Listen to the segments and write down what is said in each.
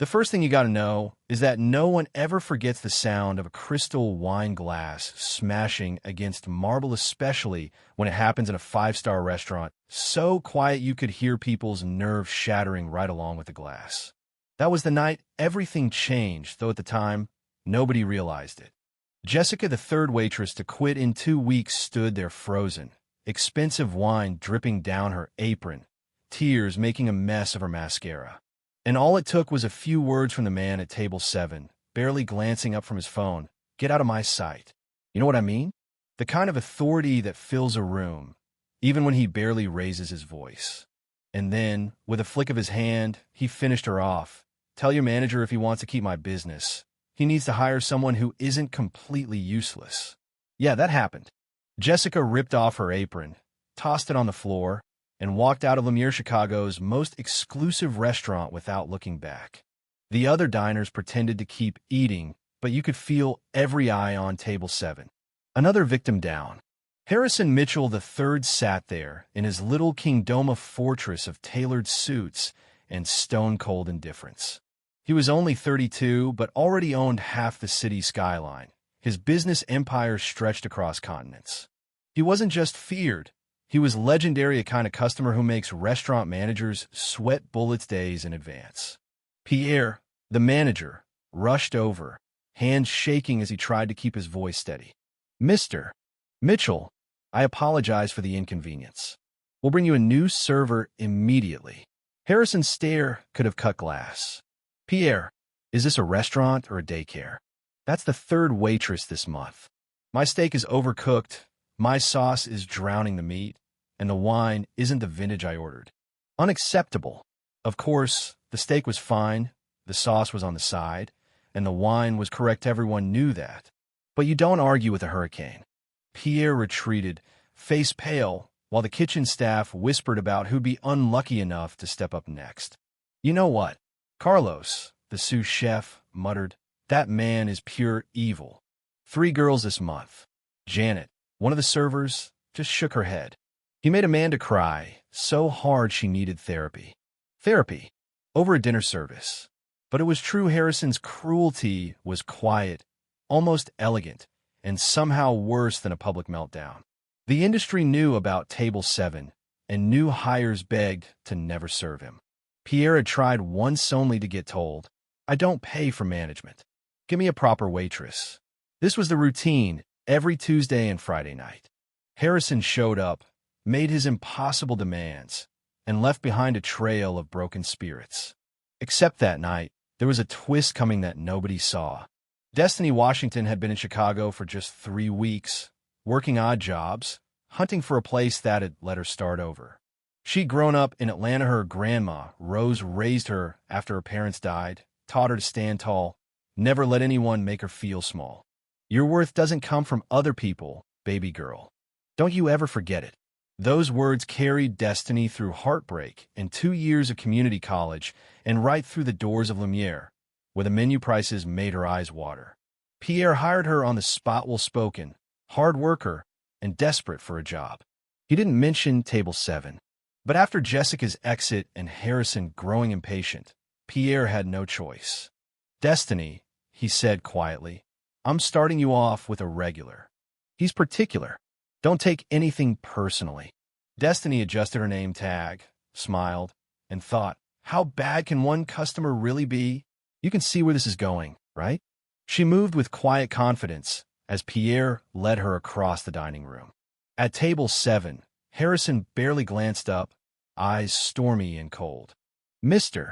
The first thing you gotta know is that no one ever forgets the sound of a crystal wine glass smashing against marble, especially when it happens in a five-star restaurant, so quiet you could hear people's nerves shattering right along with the glass. That was the night everything changed, though at the time, nobody realized it. Jessica, the third waitress to quit in 2 weeks, stood there frozen, expensive wine dripping down her apron, tears making a mess of her mascara. And all it took was a few words from the man at table 7, barely glancing up from his phone. "Get out of my sight." You know what I mean? The kind of authority that fills a room, even when he barely raises his voice. And then, with a flick of his hand, he finished her off. "Tell your manager if he wants to keep my business, he needs to hire someone who isn't completely useless." Yeah, that happened. Jessica ripped off her apron, tossed it on the floor, and walked out of Lumiere, Chicago's most exclusive restaurant without looking back. The other diners pretended to keep eating, but you could feel every eye on table 7. Another victim down. Harrison Mitchell III sat there in his little kingdom fortress of tailored suits and stone-cold indifference. He was only 32, but already owned half the city's skyline. His business empire stretched across continents. He wasn't just feared. He was legendary, a kind of customer who makes restaurant managers sweat bullets days in advance. Pierre, the manager, rushed over, hands shaking as he tried to keep his voice steady. "Mr. Mitchell, I apologize for the inconvenience. We'll bring you a new server immediately." Harrison's stare could have cut glass. "Pierre, is this a restaurant or a daycare? That's the third waitress this month. My steak is overcooked, my sauce is drowning the meat, and the wine isn't the vintage I ordered. Unacceptable." Of course, the steak was fine, the sauce was on the side, and the wine was correct. Everyone knew that. But you don't argue with a hurricane. Pierre retreated, face pale, while the kitchen staff whispered about who'd be unlucky enough to step up next. "You know what?" Carlos, the sous chef, muttered. "That man is pure evil. 3 girls this month." Janet, one of the servers, just shook her head. "He made Amanda cry so hard she needed therapy." Therapy over a dinner service. But it was true, Harrison's cruelty was quiet, almost elegant, and somehow worse than a public meltdown. The industry knew about table 7, and new hires begged to never serve him. Pierre had tried once only to get told, "I don't pay for management. Give me a proper waitress." This was the routine every Tuesday and Friday night. Harrison showed up, made his impossible demands, and left behind a trail of broken spirits. Except that night, there was a twist coming that nobody saw. Destiny Washington had been in Chicago for just 3 weeks, working odd jobs, hunting for a place that had let her start over. She'd grown up in Atlanta. Her grandma, Rose, raised her after her parents died, taught her to stand tall, never let anyone make her feel small. "Your worth doesn't come from other people, baby girl. Don't you ever forget it." Those words carried Destiny through heartbreak and 2 years of community college and right through the doors of Lumiere, where the menu prices made her eyes water. Pierre hired her on the spot, well-spoken, hard worker, and desperate for a job. He didn't mention table 7. But after Jessica's exit and Harrison growing impatient, Pierre had no choice. "Destiny," he said quietly, "I'm starting you off with a regular. He's particular. Don't take anything personally." Destiny adjusted her name tag, smiled, and thought, how bad can one customer really be? You can see where this is going, right? She moved with quiet confidence as Pierre led her across the dining room. At table 7, Harrison barely glanced up, eyes stormy and cold. "Mr.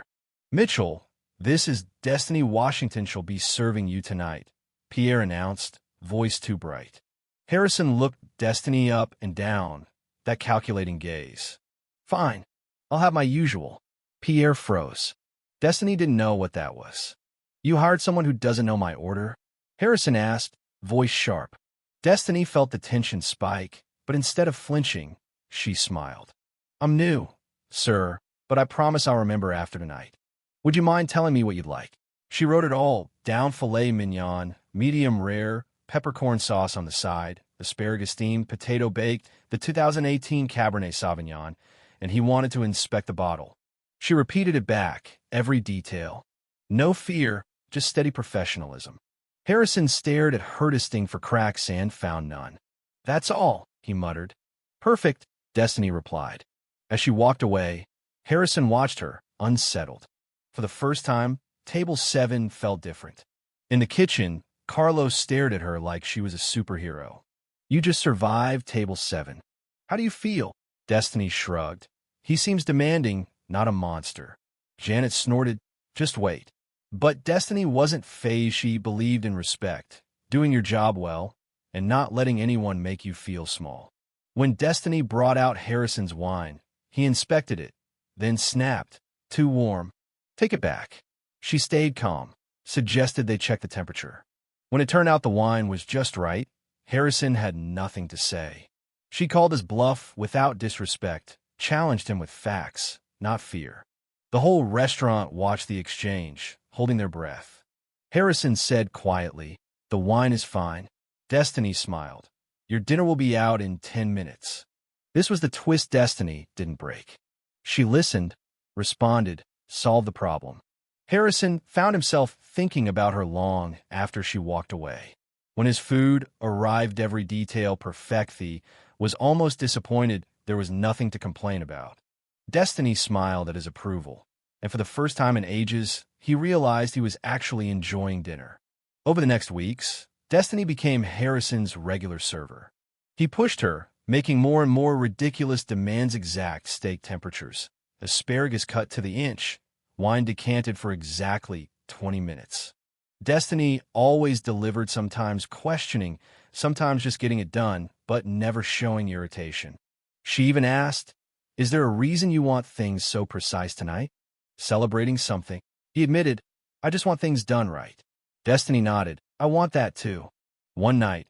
Mitchell, this is Destiny Washington. She'll be serving you tonight," Pierre announced, voice too bright. Harrison looked Destiny up and down, that calculating gaze. "Fine, I'll have my usual." Pierre froze. Destiny didn't know what that was. "You hired someone who doesn't know my order?" Harrison asked, voice sharp. Destiny felt the tension spike, but instead of flinching, she smiled. "I'm new, sir, but I promise I'll remember after tonight. Would you mind telling me what you'd like?" She wrote it all down: filet mignon, medium rare, peppercorn sauce on the side, asparagus steamed, potato baked, the 2018 Cabernet Sauvignon, and he wanted to inspect the bottle. She repeated it back, every detail. No fear, just steady professionalism. Harrison stared at her distinct for cracks and found none. That's all, he muttered. Perfect, Destiny replied. As she walked away, Harrison watched her, unsettled. For the first time, Table 7 felt different. In the kitchen, Carlos stared at her like she was a superhero. You just survived Table 7. How do you feel? Destiny shrugged. He seems demanding, not a monster. Janet snorted, just wait. But Destiny wasn't fazed. She believed in respect, doing your job well, and not letting anyone make you feel small. When Destiny brought out Harrison's wine, he inspected it, then snapped, too warm. Take it back. She stayed calm, suggested they check the temperature. When it turned out the wine was just right, Harrison had nothing to say. She called his bluff without disrespect, challenged him with facts, not fear. The whole restaurant watched the exchange, holding their breath. Harrison said quietly, "The wine is fine." Destiny smiled. "Your dinner will be out in 10 minutes. This was the twist Destiny didn't break. She listened, responded, solved the problem. Harrison found himself thinking about her long after she walked away. When his food arrived, every detail perfect, he was almost disappointed there was nothing to complain about. Destiny smiled at his approval, and for the first time in ages, he realized he was actually enjoying dinner. Over the next weeks, Destiny became Harrison's regular server. He pushed her, making more and more ridiculous demands: exact steak temperatures, asparagus cut to the inch, wine decanted for exactly 20 minutes. Destiny always delivered, sometimes questioning, sometimes just getting it done, but never showing irritation. She even asked, "Is there a reason you want things so precise tonight?" Celebrating something. He admitted, "I just want things done right." Destiny nodded, "I want that too." One night,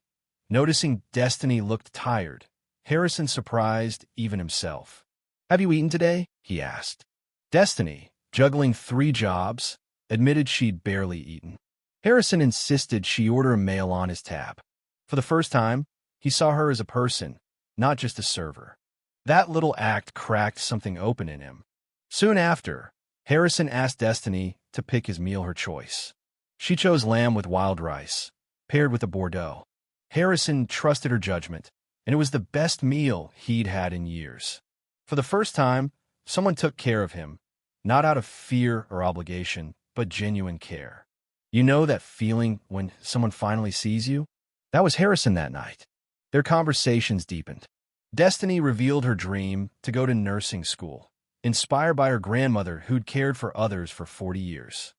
noticing Destiny looked tired, Harrison surprised even himself. "Have you eaten today?" he asked. Destiny, juggling 3 jobs, admitted she'd barely eaten. Harrison insisted she order a meal on his tab. For the first time, he saw her as a person, not just a server. That little act cracked something open in him. Soon after, Harrison asked Destiny to pick his meal, her choice. She chose lamb with wild rice, paired with a Bordeaux. Harrison trusted her judgment, and it was the best meal he'd had in years. For the first time, someone took care of him, not out of fear or obligation, but genuine care. You know that feeling when someone finally sees you? That was Harrison that night. Their conversations deepened. Destiny revealed her dream to go to nursing school, inspired by her grandmother who'd cared for others for 40 years.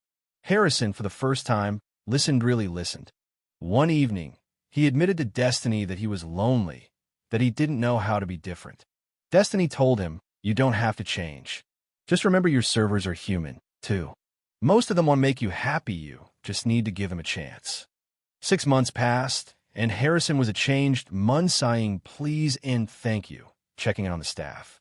Harrison, for the first time, really listened. One evening, he admitted to Destiny that he was lonely, that he didn't know how to be different. Destiny told him, "You don't have to change. Just remember your servers are human, too. Most of them won't make you happy, you just need to give them a chance." 6 months passed, and Harrison was a changed man, sighing please and thank you, checking in on the staff.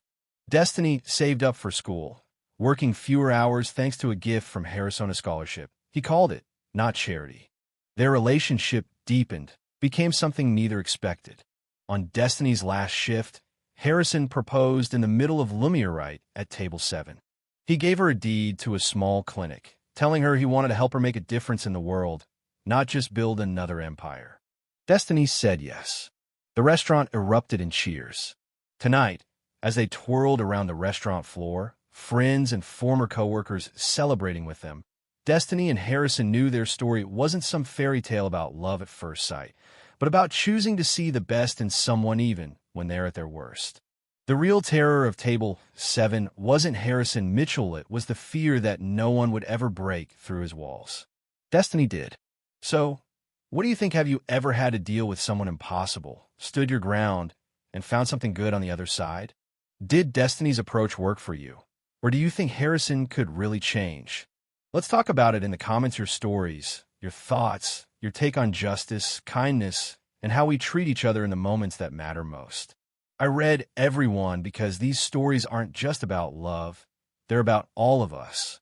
Destiny saved up for school, working fewer hours thanks to a gift from Harrison, a scholarship. He called it, not charity. Their relationship deepened, became something neither expected. On Destiny's last shift, Harrison proposed in the middle of Lumiere at Table 7. He gave her a deed to a small clinic, telling her he wanted to help her make a difference in the world, not just build another empire. Destiny said yes. The restaurant erupted in cheers. Tonight, as they twirled around the restaurant floor, friends and former coworkers celebrating with them, Destiny and Harrison knew their story wasn't some fairy tale about love at first sight, but about choosing to see the best in someone even when they're at their worst. The real terror of Table 7 wasn't Harrison Mitchell, it was the fear that no one would ever break through his walls. Destiny did. So, what do you think? Have you ever had to deal with someone impossible, stood your ground, and found something good on the other side? Did Destiny's approach work for you? Or do you think Harrison could really change? Let's talk about it in the comments, your stories, your thoughts, your take on justice, kindness, and how we treat each other in the moments that matter most. I read everyone because these stories aren't just about love, they're about all of us.